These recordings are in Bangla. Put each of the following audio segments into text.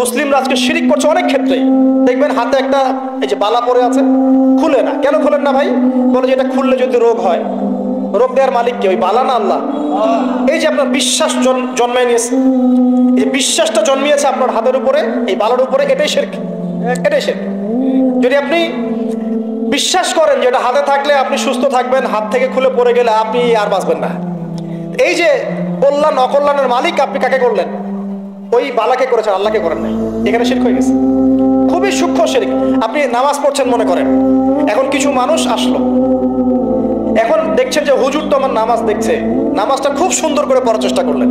মুসলিমরা আজকে শিরিক করছে অনেক ক্ষেত্রে। দেখবেন হাতে একটা এই যে বালা পরে আছে, খুলে না। কেন খুলেন না ভাই? বলে যে এটা খুললে যদি রোগ হয়। রোগ দেওয়ার মালিক কে? ওই বালা না আল্লাহ? এই যে আপনার বিশ্বাস জন্মায় নিয়েছে, এই বিশ্বাসটা জন্মিয়েছে আপনার হাতের উপরে, এই বালার উপরে, এটাই শিরক, এটাই শিরক। যদি আপনি বিশ্বাস করেন যে এটা হাতে থাকলে আপনি সুস্থ থাকবেন, হাত থেকে খুলে পড়ে গেলে আপনি আর বাঁচবেন না, এই যে কল্যাণ অকল্যাণের মালিক আপনি কাকে করলেন? ওই বালাকে করেছেন, আল্লাহকে করেন নাই। এখানে শিরক হয়ে গেছে, খুবই সূক্ষ্ম শিরক। আপনি নামাজ পড়ছেন মনে করেন, এখন কিছু মানুষ আসলো, এখন দেখছেন যে হুজুর তো আমার নামাজ দেখছে, নামাজটা খুব সুন্দর করে পড়ার চেষ্টা করলেন,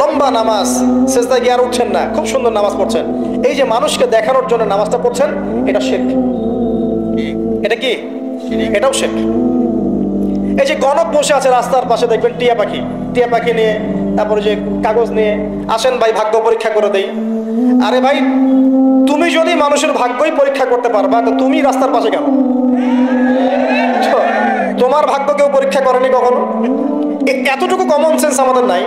লম্বা নামাজ, সেজদায় গিয়ে আর উঠছেন না, খুব সুন্দর নামাজ পড়ছেন। এই যে মানুষকে দেখানোর জন্য নামাজটা পড়ছেন, এটা শিরক। এটা কি? এটাও শিরক। এই যে গণক বসে আছে রাস্তার পাশে, দেখবেন টিয়া পাখি, টিয়া পাখি নিয়ে, তারপরে যে কাগজ নিয়ে আসেন ভাই ভাগ্য পরীক্ষা করে দেই। আরে ভাই, তুমি যদি মানুষের ভাগ্যই পরীক্ষা করতে পারবা, তো তুমি রাস্তার পাশে কেন? তোমার ভাগ্য কেউ পরীক্ষা করেনি কখনো? এতটুকু কমন সেন্স আমাদের নাই?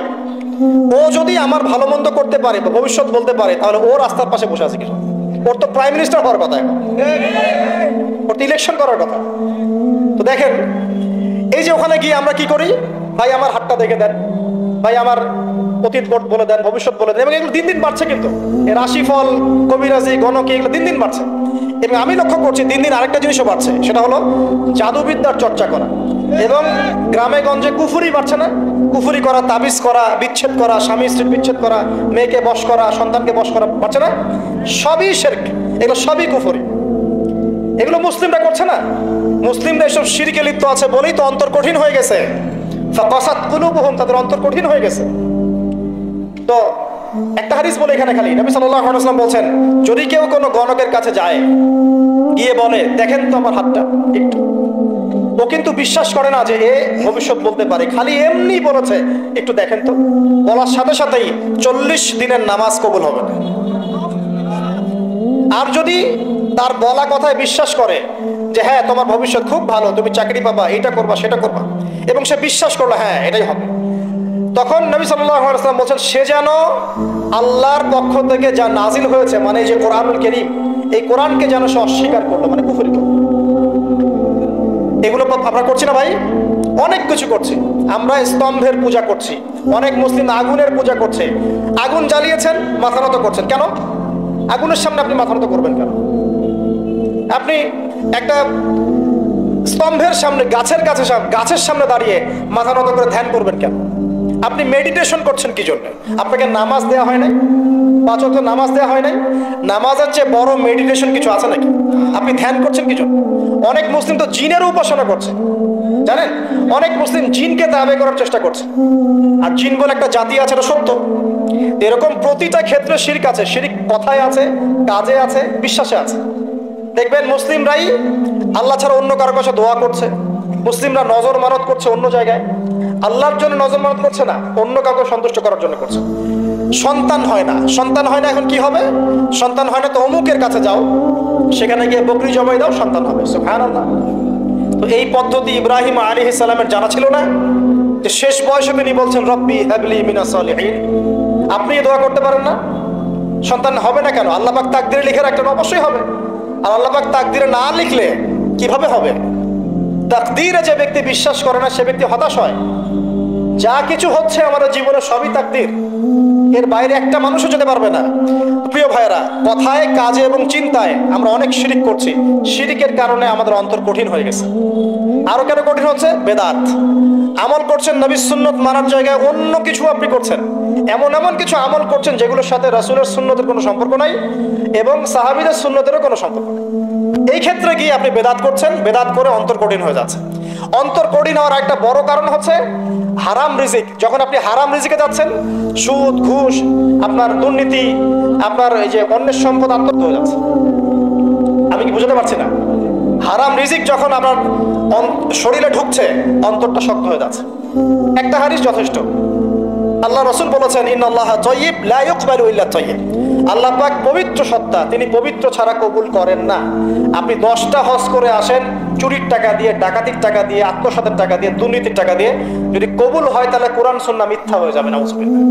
ও যদি আমার ভালো মন্দ করতে পারে, ভবিষ্যৎ বলতে পারে, তাহলে ও রাস্তার পাশে বসে আছে কিছু? ওর তো প্রাইম মিনিস্টার হওয়ার কথা, এখন ওর তো ইলেকশন করার কথা। তো দেখেন, এই যে ওখানে গিয়ে আমরা কি করি, ভাই আমার হাতটা দেখে দেন, ভাই আমার অতীত বলে দেন, ভবিষ্যৎ বলে দেন। এবং এগুলো দিন দিন বাড়ছে, কিন্তু এর রাশিফল, কবিরাজি, গণক, এগুলো দিন দিন বাড়ছে। এবং আমি লক্ষ্য করছি দিন দিন আরেকটা জিনিসও বাড়ছে, সেটা হলো জাদুবিদ্যার চর্চা করা। এবং গ্রামে গঞ্জে কুফুরি বাড়ছে না? কুফুরি করা, তাবিজ করা, বিচ্ছেদ করা, স্বামী স্ত্রীর বিচ্ছেদ করা, মেয়েকে বশ করা, সন্তানকে বশ করা, বাড়ছে না? সবই শিরক, এগুলো সবই কুফুরি। এগুলো মুসলিমরা করছে না? মুসলিমরা এসব শিরকে লিপ্ত আছে বলেই তো অন্তর কঠিন হয়ে গেছে। ফাকাসাত কুলুবুহুম, তাদের অন্তর কঠিন হয়ে গেছে। তো একটা হাদিস বলে এখানে, খালি নবী সাল্লাল্লাহু আলাইহি ওয়াসাল্লাম বলছেন, যদি কেউ কোনো গণকের কাছে যায়, গিয়ে বলে দেখেন তো আমার হাতটা একটু, ও কিন্তু বিশ্বাস করে না যে এ ভবিষ্যৎ বলতে পারে, খালি এমনি বলেছে একটু দেখেন তো, বলার সাথে সাথেই 40 দিনের নামাজ কবুল হবে না। আর যদি তার বলা কথায় বিশ্বাস করে যে হ্যাঁ তোমার ভবিষ্যৎ খুব ভালো, তুমি চাকরি পাবা, এটা করবা সেটা করবা, এবং সে বিশ্বাস করলো হ্যাঁ এটাই হবে, তখন নবী সাল্লাল্লাহু আলাইহি ওয়াসাল্লাম বলছেন সে যেন আল্লাহর পক্ষ থেকে যা নাজিল হয়েছে, মানে যে কোরআনুল কারীম, এই কোরআনকে যেন সে অস্বীকার করলো, মানে কুফরি করলো। এগুলো আমরা করছি না ভাই? অনেক কিছু করছি আমরা। স্তম্ভের পূজা করছি, অনেক মুসলিম আগুনের পূজা করছে। আগুন জ্বালিয়েছেন, মাথা নত করছেন কেন? আগুনের সামনে আপনি মাথা নত করবেন কেন? আপনি একটা স্তম্ভের সামনে, গাছের সামনে দাঁড়িয়ে মাথা নত করে ধ্যান করবেন কেন? আপনি মেডিটেশন করছেন কি জন্য? আপনাকে নামাজ দেওয়া হয় নাই? 5 ওয়াক্ত নামাজ দেওয়া হয় নাই? নামাজের চেয়ে বড় মেডিটেশন কিছু আছে নাকি? আপনি ধ্যান করছেন কি জন্য? অনেক মুসলিম তো জিনের উপাসনা করছে, জানেন? অনেক মুসলিম জিনকে তাবে করার চেষ্টা করছে। আর জিন বলে একটা জাতি আছে, এটা সত্য। এরকম প্রতিটা ক্ষেত্রে শিরক আছে। শিরক কথায় আছে, কাজে আছে, বিশ্বাসে আছে। দেখবেন মুসলিমরাই আল্লাহ ছাড়া অন্য কারো কাছে দোয়া করছে, মুসলিমরা নজর মানত করছে অন্য জায়গায়, আল্লাহর জন্য নজর মানত করছে না, অন্য কাউকে সন্তুষ্ট করার জন্য করছে। সন্তান হয় না, সন্তান হয় না, এখন কি হবে? সন্তান হয় না তো অমুকের কাছে যাও, সেখানে গিয়ে বকরি জবাই দাও, সন্তান হবে। সুবহানাল্লাহ। তো এই পদ্ধতি ইব্রাহিম আলাইহিস সালামের জানা ছিল না যে শেষ বয়সে তিনি বলছেন রব্বি হাবলি মিনাস সালিহিন? আপনি দোয়া করতে পারেন না? সন্তান হবে না কেন? আল্লাহ পাক তাকদিরে লিখে রাখলেন, অবশ্যই হবে। আর আল্লাহ পাক তাকদিরে না লিখলে কিভাবে হবে? তাকদিরে যে ব্যক্তি বিশ্বাস করে না, সে ব্যক্তি হতাশ হয়। যা কিছু হচ্ছে আমাদের জীবনে সবই তাকদির, এর বাইরে একটা মানুষও যেতে পারবে না। প্রিয় ভাইয়েরা, কথায়, কাজে এবং চিন্তায় আমরা অনেক শিরিক করছি। শিরিকের কারণে আমাদের অন্তর কঠিন হয়ে গেছে। আরো কেন কঠিন হচ্ছে? বেদাত। আমল করছেন নবীর সুন্নত মানার জায়গায় অন্য কিছু আপনি করছেন, এমন এমন কিছু আমল করছেন যেগুলোর সাথে রাসূলের সুন্নতের কোনো সম্পর্ক নাই এবং সাহাবীদের সুন্নতেরও কোনো সম্পর্ক নেই। এই ক্ষেত্রে গিয়ে আপনি বেদাত করছেন, বেদাত করে অন্তর কঠিন হয়ে যাচ্ছে। অন্তর কঠিন হওয়ার একটা বড় কারণ হচ্ছে হারাম রিজিক। যখন আপনি হারাম রিজিকে যাচ্ছেন, সুদ, ঘুষ, আপনার দুর্নীতি, আপনার এই যে অন্যের সম্পদ আত্মসাৎ হয়ে যাচ্ছে। আমি কি বুঝতে পারছি না? হারাম রিজিক যখন আপনার শরীরে ঢুকছে, অন্তরটা শক্ত হয়ে যাচ্ছে। একটা হাদিস যথেষ্ট। আল্লাহ রাসূল বলেছেন ইন্নাল্লাহা তাইয়্যিব লা ইকবালু ইল্লা তাইয়্যিব। আল্লাহ পাক পবিত্র সত্তা, তিনি পবিত্র ছাড়া কবুল করেন না। আপনি 10টা হজ করে আসেন, চুরির টাকা দিয়ে, ডাকাতির টাকা দিয়ে, আত্মসাতের টাকা দিয়ে, দুর্নীতির টাকা দিয়ে, যদি কবুল হয় তাহলে কোরআন সুন্নাহ মিথ্যা হয়ে যাবে। নাউজুবিল্লাহ।